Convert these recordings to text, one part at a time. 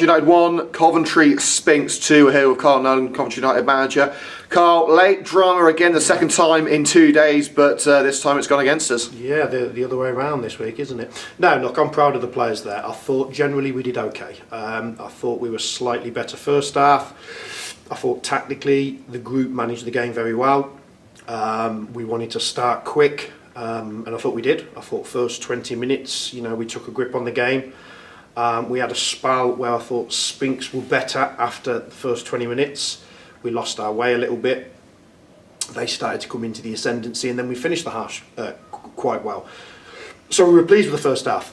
United 1, Coventry Sphinx 2. Here with Carl Nolan, Coventry United manager. Carl, late drama again, the second time in 2 days, but this time it's gone against us. Yeah, the other way around this week, isn't it? No, look, I'm proud of the players there. I thought generally we did okay. I thought we were slightly better first half. I thought tactically the group managed the game very well. We wanted to start quick, and I thought we did. I thought first 20 minutes, we took a grip on the game. We had a spell where I thought Sphinx were better after the first 20 minutes. We lost our way a little bit. They started to come into the ascendancy, and then we finished the half quite well. So we were pleased with the first half.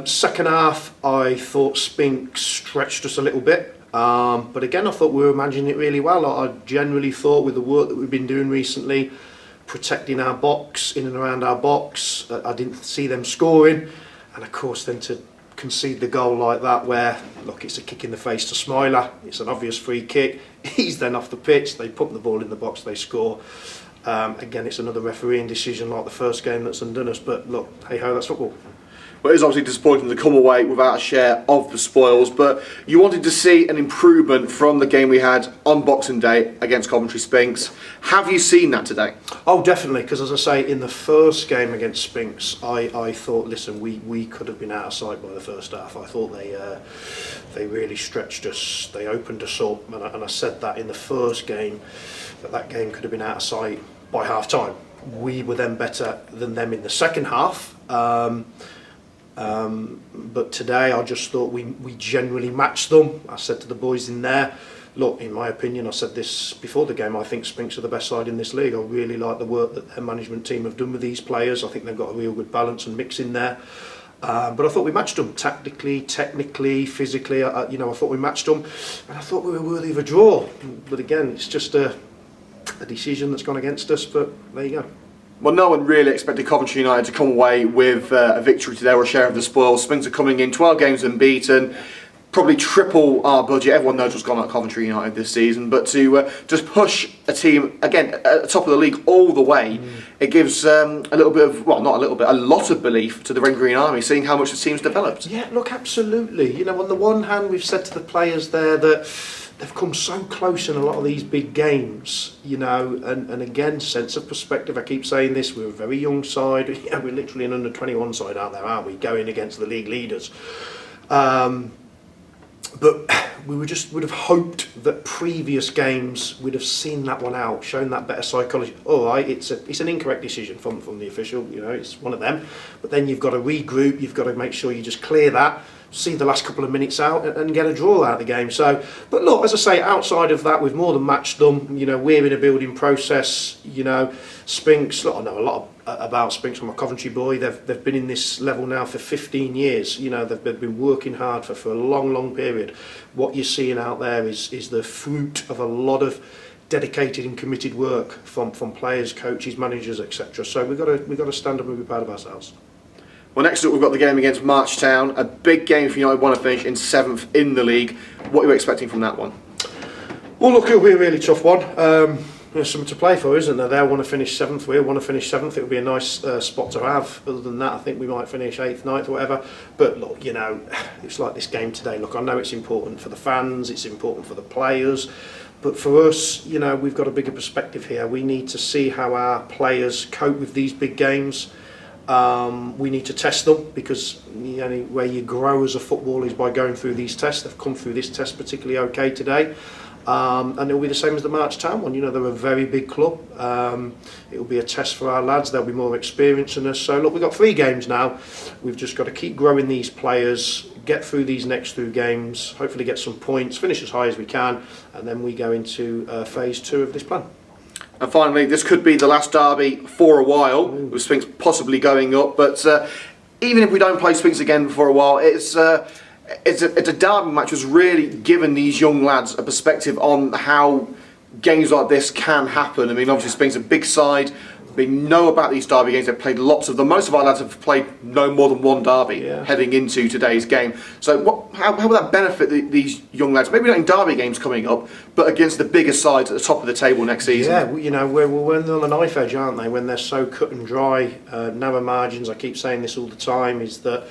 Second half, I thought Sphinx stretched us a little bit. But again, I thought we were managing it really well. I generally thought with the work that we've been doing recently, protecting our box, in and around our box, I didn't see them scoring. And of course, then to concede the goal like that, where look, it's a kick in the face to Smiler, it's an obvious free kick, he's then off the pitch, they put the ball in the box, they score. Again, it's another refereeing decision like the first game that's undone us, but look, hey ho, that's football. Well, it is obviously disappointing to come away without a share of the spoils, but you wanted to see an improvement from the game we had on Boxing Day against Coventry Sphinx. Have you seen that today? Oh, definitely, because as I say, in the first game against Sphinx, I thought, listen, we could have been out of sight by the first half. I thought they really stretched us, they opened us up, and I said that in the first game, that game could have been out of sight by half time. We were then better than them in the second half. But today I just thought we generally matched them. I said to the boys in there, look, in my opinion, I said this before the game, I think Sphinx are the best side in this league. I really like the work that their management team have done with these players. I think they've got a real good balance and mix in there. But I thought we matched them tactically, technically, physically. I thought we matched them, and I thought we were worthy of a draw. But again, it's just a decision that's gone against us, but there you go. Well, no one really expected Coventry United to come away with a victory today or a share of the spoils. Sphinx are coming in 12 games unbeaten, probably triple our budget. Everyone knows what's gone on at Coventry United this season, but to just push a team, again, at the top of the league all the way, it gives a little bit of, well, not a little bit, a lot of belief to the Red Green Army, seeing how much the team's developed. Yeah, look, absolutely. On the one hand, we've said to the players there that they've come so close in a lot of these big games, and again, sense of perspective. I keep saying this, we're a very young side. We're literally an under-21 side out there, aren't we, going against the league leaders. But we would have hoped that previous games we'd have seen that one out, shown that better psychology. All right, it's an incorrect decision from the official, it's one of them. But then you've got to regroup, you've got to make sure you just clear that, see the last couple of minutes out and get a draw out of the game. So, but look, as I say, outside of that, we've more than matched them. We're in a building process. Sphinx, look, I know a lot about Sphinx. I'm a Coventry boy. They've been in this level now for 15 years. They've been working hard for a long period. What you're seeing out there is the fruit of a lot of dedicated and committed work from players, coaches, managers, etc. So we've got to stand up and be proud of ourselves. Well, next up we've got the game against Marchtown, a big game if United want to finish in 7th in the league. What are you expecting from that one? Well, look, it'll be a really tough one. There's something to play for, isn't there? They want to finish 7th, we want to finish 7th. It'll be a nice spot to have. Other than that, I think we might finish 8th, 9th, whatever. But look, it's like this game today. Look, I know it's important for the fans, it's important for the players. But for us, we've got a bigger perspective here. We need to see how our players cope with these big games. We need to test them, because the only way you grow as a footballer is by going through these tests. They've come through this test particularly okay today, and it'll be the same as the Marchtown one. They're a very big club. It'll be a test for our lads. They'll be more experienced than us. So look, we've got 3 games now. We've just got to keep growing these players, get through these next 2 games, hopefully get some points, finish as high as we can, and then we go into phase 2 of this plan. And finally, this could be the last derby for a while, with Sphinx possibly going up. But even if we don't play Sphinx again for a while, it's a derby match that's really given these young lads a perspective on how games like this can happen. I mean, obviously Sphinx is a big side. We know about these derby games. They've played lots of them. Most of our lads have played no more than one derby heading into today's game. So how will that benefit these young lads? Maybe not in derby games coming up, but against the bigger sides at the top of the table next season. Yeah, we're on the knife edge, aren't they? When they're so cut and dry, narrow margins. I keep saying this all the time, is that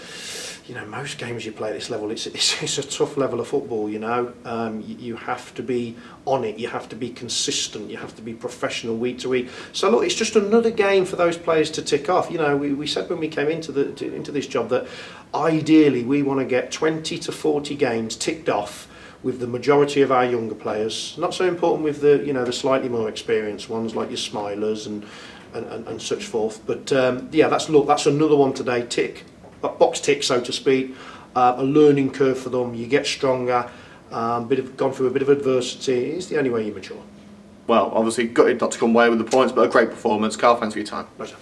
you know, most games you play at this level, it's a tough level of football, you know. You have to be on it, you have to be consistent, you have to be professional week to week. So look, it's just another game for those players to tick off. You know, we said when we came into this job that ideally we want to get 20 to 40 games ticked off with the majority of our younger players. Not so important with the, you know, the slightly more experienced ones like your Smilers and such forth. But yeah, that's another one today. Box tick, so to speak. A learning curve for them. You get stronger. Gone through a bit of adversity. It's the only way you mature. Well, obviously gutted not to come away with the points, but a great performance. Carl, thanks for your time. Pleasure.